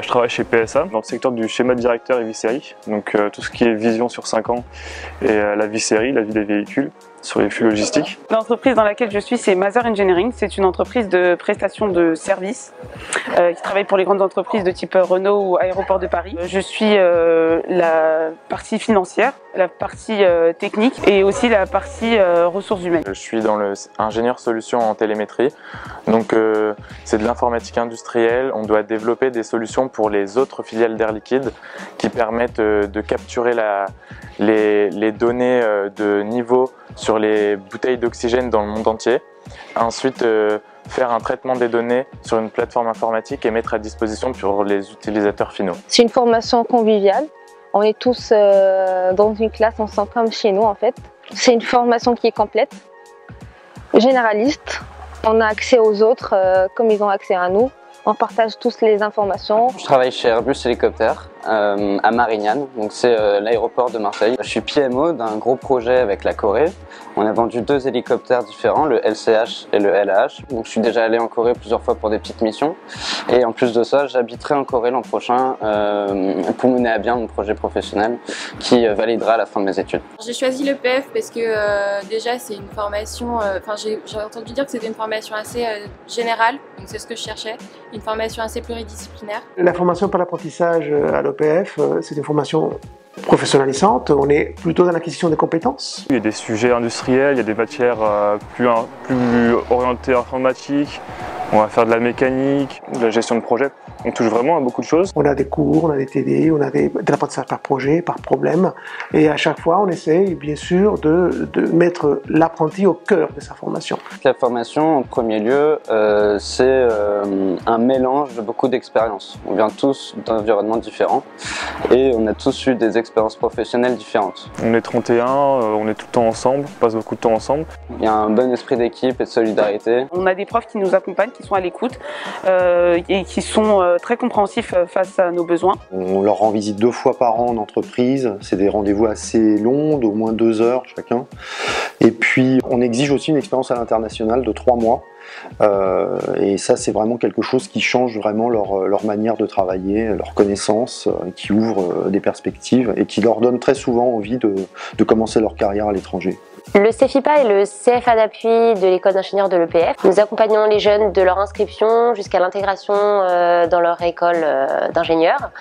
je travaille chez PSA dans le secteur du schéma directeur et vie-série, donc tout ce qui est vision sur 5 ans et la vie-série, la vie des véhicules, sur les flux logistiques. L'entreprise dans laquelle je suis, c'est Mazar Engineering. C'est une entreprise de prestation de services qui travaille pour les grandes entreprises de type Renault ou Aéroport de Paris. Je suis la partie financière, la partie technique et aussi la partie ressources humaines. Je suis dans le ingénieur solutions en télémétrie, donc c'est de l'informatique industrielle. On doit développer des solutions pour les autres filiales d'Air Liquide qui permettent de capturer les données de niveau sur les bouteilles d'oxygène dans le monde entier. Ensuite, faire un traitement des données sur une plateforme informatique et mettre à disposition pour les utilisateurs finaux. C'est une formation conviviale. On est tous dans une classe, on se sent comme chez nous en fait. C'est une formation qui est complète, généraliste. On a accès aux autres comme ils ont accès à nous. On partage tous les informations. Je travaille chez Airbus Hélicoptère à Marignane, donc c'est l'aéroport de Marseille. Je suis PMO d'un gros projet avec la Corée. On a vendu 2 hélicoptères différents, le LCH et le LAH. Donc je suis déjà allé en Corée plusieurs fois pour des petites missions. Et en plus de ça, j'habiterai en Corée l'an prochain pour mener à bien mon projet professionnel qui validera à la fin de mes études. J'ai choisi l'EPF parce que déjà c'est une formation, j'ai entendu dire que c'était une formation assez générale, donc c'est ce que je cherchais, une formation assez pluridisciplinaire. La formation par l'apprentissage à l'EPF, c'est une formation professionnalisante, on est plutôt dans l'acquisition des compétences. Il y a des sujets industriels, il y a des matières plus orientées informatique, on va faire de la mécanique, de la gestion de projet. On touche vraiment à beaucoup de choses. On a des cours, on a des TD, on a de l'apprentissage par projet, par problème. Et à chaque fois, on essaye bien sûr de mettre l'apprenti au cœur de sa formation. La formation, en premier lieu, c'est un mélange de beaucoup d'expériences. On vient tous d'environnements différents et on a tous eu des expériences professionnelles différentes. On est 31, on est tout le temps ensemble, on passe beaucoup de temps ensemble. Il y a un bon esprit d'équipe et de solidarité. On a des profs qui nous accompagnent, qui sont à l'écoute et qui sont très compréhensifs face à nos besoins. On leur rend visite 2 fois par an en entreprise, c'est des rendez-vous assez longs, d'au moins 2 heures chacun. Et puis on exige aussi une expérience à l'international de 3 mois. Et ça c'est vraiment quelque chose qui change vraiment leur manière de travailler, leur connaissance, qui ouvre des perspectives et qui leur donne très souvent envie de commencer leur carrière à l'étranger. Le CEFIPA est le CFA d'appui de l'école d'ingénieurs de l'EPF. Nous accompagnons les jeunes de leur inscription jusqu'à l'intégration dans leur école d'ingénieurs.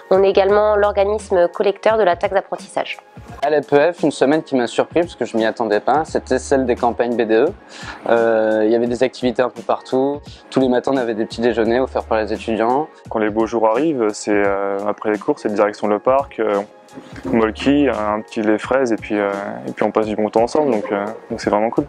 On est également l'organisme collecteur de la taxe d'apprentissage. À l'EPF, une semaine qui m'a surpris parce que je m'y attendais pas, c'était celle des campagnes BDE. Il y avait des activités un peu partout. Tous les matins, on avait des petits déjeuners offerts par les étudiants. Quand les beaux jours arrivent, c'est après les cours, c'est direction le parc, molki, un petit lait fraises et puis on passe du bon temps ensemble, donc c'est vraiment cool.